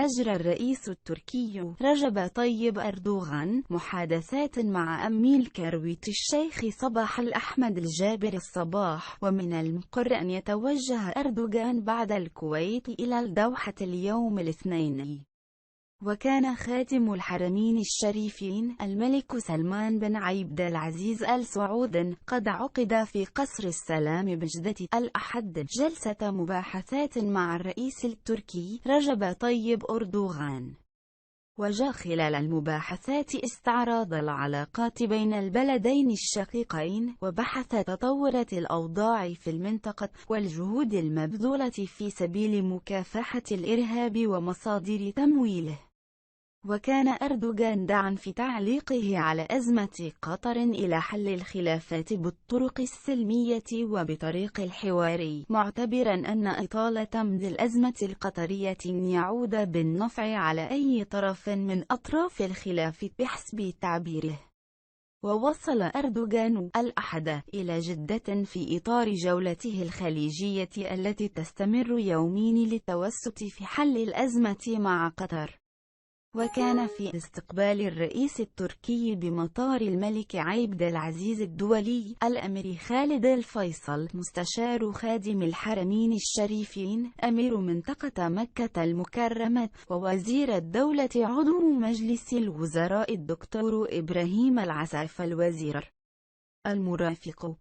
أجرى الرئيس التركي رجب طيب أردوغان محادثات مع أمير كرويت الشيخ صباح الأحمد الجابر الصباح، ومن المقرر أن يتوجه أردوغان بعد الكويت إلى الدوحة اليوم الاثنين. وكان خادم الحرمين الشريفين الملك سلمان بن عبد العزيز آل سعود قد عقد في قصر السلام بجدة الأحد جلسة مباحثات مع الرئيس التركي رجب طيب أردوغان. وجاء خلال المباحثات استعراض العلاقات بين البلدين الشقيقين، وبحث تطورات الأوضاع في المنطقة والجهود المبذولة في سبيل مكافحة الإرهاب ومصادر تمويله. وكان أردوغان داعًا في تعليقه على أزمة قطر إلى حل الخلافات بالطرق السلمية وبطريق الحوار، معتبرًا أن إطالة مدى الأزمة القطرية يعود بالنفع على أي طرف من أطراف الخلاف بحسب تعبيره. ووصل أردوغان الأحد إلى جدة في إطار جولته الخليجية التي تستمر يومين للتوسط في حل الأزمة مع قطر. وكان في استقبال الرئيس التركي بمطار الملك عبد العزيز الدولي الأمير خالد الفيصل مستشار خادم الحرمين الشريفين أمير منطقة مكة المكرمة ووزير الدولة عضو مجلس الوزراء الدكتور إبراهيم العساف الوزير المرافق